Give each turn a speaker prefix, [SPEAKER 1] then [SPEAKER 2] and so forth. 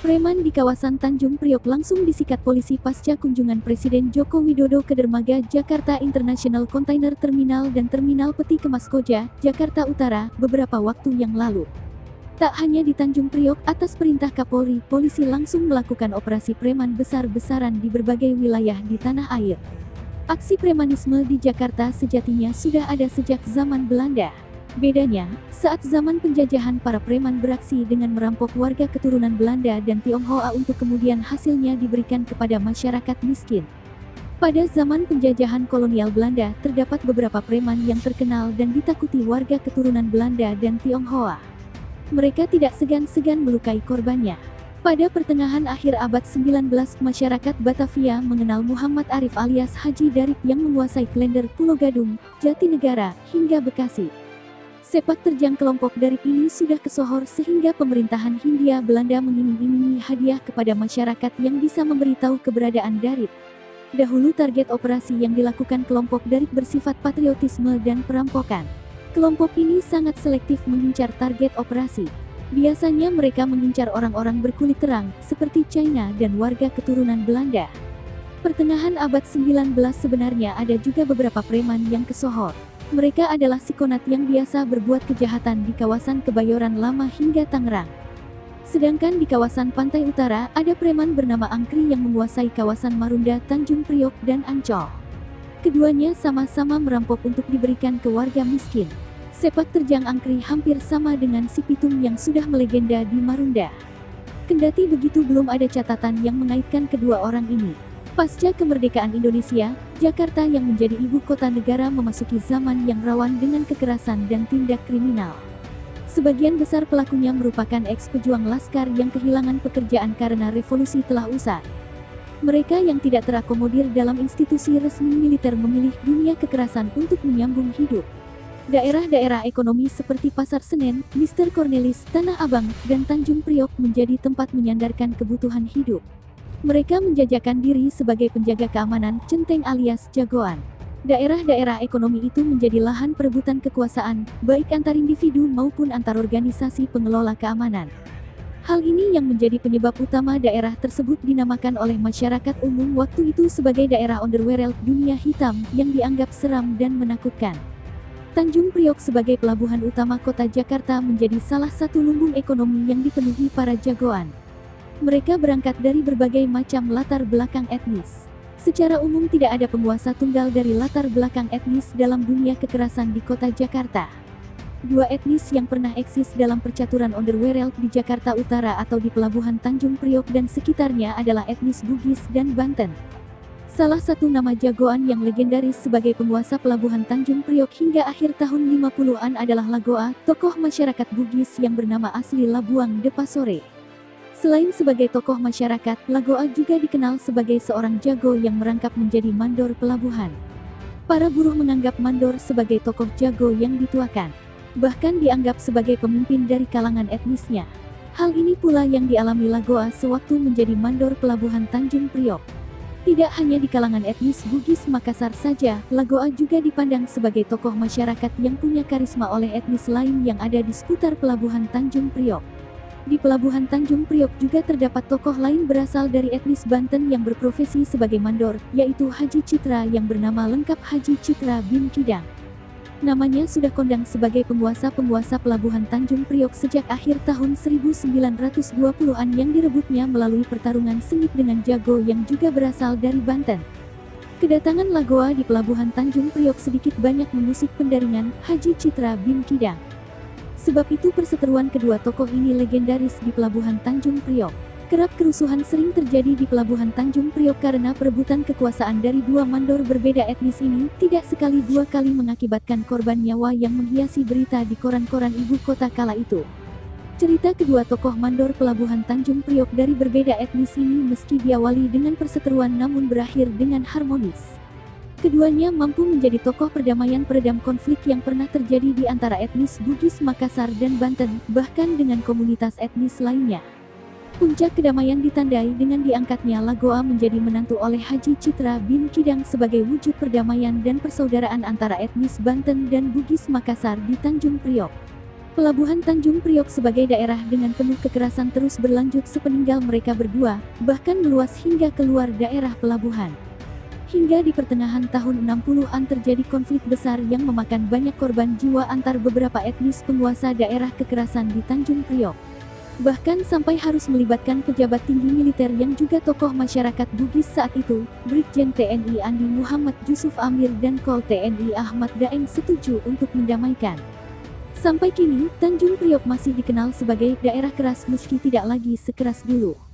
[SPEAKER 1] Preman di kawasan Tanjung Priok langsung disikat polisi pasca kunjungan Presiden Joko Widodo ke dermaga Jakarta International Container Terminal dan Terminal Peti Kemas Koja, Jakarta Utara, beberapa waktu yang lalu. Tak hanya di Tanjung Priok, atas perintah Kapolri, polisi langsung melakukan operasi preman besar-besaran di berbagai wilayah di tanah air. Aksi premanisme di Jakarta sejatinya sudah ada sejak zaman Belanda. Bedanya, saat zaman penjajahan para preman beraksi dengan merampok warga keturunan Belanda dan Tionghoa untuk kemudian hasilnya diberikan kepada masyarakat miskin. Pada zaman penjajahan kolonial Belanda, terdapat beberapa preman yang terkenal dan ditakuti warga keturunan Belanda dan Tionghoa. Mereka tidak segan-segan melukai korbannya. Pada pertengahan akhir abad 19, masyarakat Batavia mengenal Muhammad Arif alias Haji Darip yang menguasai Klender, Pulau Gadung, Jatinegara, hingga Bekasi. Sepak terjang kelompok Darip ini sudah kesohor sehingga pemerintahan Hindia Belanda mengiming-imingi hadiah kepada masyarakat yang bisa memberitahu keberadaan Darip. Dahulu target operasi yang dilakukan kelompok Darip bersifat patriotisme dan perampokan. Kelompok ini sangat selektif mengincar target operasi. Biasanya mereka mengincar orang-orang berkulit terang, seperti China dan warga keturunan Belanda. Pertengahan abad 19 sebenarnya ada juga beberapa preman yang kesohor. Mereka adalah sikonat yang biasa berbuat kejahatan di kawasan Kebayoran Lama hingga Tangerang. Sedangkan di kawasan Pantai Utara, ada preman bernama Angkri yang menguasai kawasan Marunda, Tanjung Priok, dan Ancol. Keduanya sama-sama merampok untuk diberikan ke warga miskin. Sepak terjang Angkri hampir sama dengan si Pitung yang sudah melegenda di Marunda. Kendati begitu, belum ada catatan yang mengaitkan kedua orang ini. Pasca kemerdekaan Indonesia, Jakarta yang menjadi ibu kota negara memasuki zaman yang rawan dengan kekerasan dan tindak kriminal. Sebagian besar pelakunya merupakan eks-pejuang Laskar yang kehilangan pekerjaan karena revolusi telah usai. Mereka yang tidak terakomodir dalam institusi resmi militer memilih dunia kekerasan untuk menyambung hidup. Daerah-daerah ekonomi seperti Pasar Senen, Mr. Cornelis, Tanah Abang, dan Tanjung Priok menjadi tempat menyandarkan kebutuhan hidup. Mereka menjajakan diri sebagai penjaga keamanan, centeng alias jagoan. Daerah-daerah ekonomi itu menjadi lahan perebutan kekuasaan, baik antar individu maupun antar organisasi pengelola keamanan. Hal ini yang menjadi penyebab utama daerah tersebut dinamakan oleh masyarakat umum waktu itu sebagai daerah underworld, dunia hitam, yang dianggap seram dan menakutkan. Tanjung Priok sebagai pelabuhan utama kota Jakarta menjadi salah satu lumbung ekonomi yang dipenuhi para jagoan. Mereka berangkat dari berbagai macam latar belakang etnis. Secara umum tidak ada penguasa tunggal dari latar belakang etnis dalam dunia kekerasan di kota Jakarta. Dua etnis yang pernah eksis dalam percaturan underworld di Jakarta Utara atau di pelabuhan Tanjung Priok dan sekitarnya adalah etnis Bugis dan Banten. Salah satu nama jagoan yang legendaris sebagai penguasa pelabuhan Tanjung Priok hingga akhir tahun 50-an adalah Lagoa, tokoh masyarakat Bugis yang bernama asli Labuang de Pasore. Selain sebagai tokoh masyarakat, Lagoa juga dikenal sebagai seorang jago yang merangkap menjadi mandor pelabuhan. Para buruh menganggap mandor sebagai tokoh jago yang dituakan, bahkan dianggap sebagai pemimpin dari kalangan etnisnya. Hal ini pula yang dialami Lagoa sewaktu menjadi mandor pelabuhan Tanjung Priok. Tidak hanya di kalangan etnis Bugis Makassar saja, Lagoa juga dipandang sebagai tokoh masyarakat yang punya karisma oleh etnis lain yang ada di seputar pelabuhan Tanjung Priok. Di pelabuhan Tanjung Priok juga terdapat tokoh lain berasal dari etnis Banten yang berprofesi sebagai mandor, yaitu Haji Citra yang bernama lengkap Haji Citra bin Kidang. Namanya sudah kondang sebagai penguasa-penguasa pelabuhan Tanjung Priok sejak akhir tahun 1920-an yang direbutnya melalui pertarungan sengit dengan jago yang juga berasal dari Banten. Kedatangan Lagoa di pelabuhan Tanjung Priok sedikit banyak mengusik pendaringan Haji Citra bin Kidang. Sebab itu perseteruan kedua tokoh ini legendaris di pelabuhan Tanjung Priok. Kerap kerusuhan sering terjadi di pelabuhan Tanjung Priok karena perebutan kekuasaan dari dua mandor berbeda etnis ini, tidak sekali dua kali mengakibatkan korban nyawa yang menghiasi berita di koran-koran ibu kota kala itu. Cerita kedua tokoh mandor pelabuhan Tanjung Priok dari berbeda etnis ini meski diawali dengan perseteruan namun berakhir dengan harmonis. Keduanya mampu menjadi tokoh perdamaian peredam konflik yang pernah terjadi di antara etnis Bugis Makassar dan Banten, bahkan dengan komunitas etnis lainnya. Puncak kedamaian ditandai dengan diangkatnya Lagoa menjadi menantu oleh Haji Citra bin Kidang sebagai wujud perdamaian dan persaudaraan antara etnis Banten dan Bugis Makassar di Tanjung Priok. Pelabuhan Tanjung Priok sebagai daerah dengan penuh kekerasan terus berlanjut sepeninggal mereka berdua, bahkan meluas hingga keluar daerah pelabuhan. Hingga di pertengahan tahun 60-an terjadi konflik besar yang memakan banyak korban jiwa antar beberapa etnis penguasa daerah kekerasan di Tanjung Priok. Bahkan sampai harus melibatkan pejabat tinggi militer yang juga tokoh masyarakat Bugis saat itu, Brigjen TNI Andi Muhammad Yusuf Amir dan Kol TNI Ahmad Daeng setuju untuk mendamaikan. Sampai kini, Tanjung Priok masih dikenal sebagai daerah keras meski tidak lagi sekeras dulu.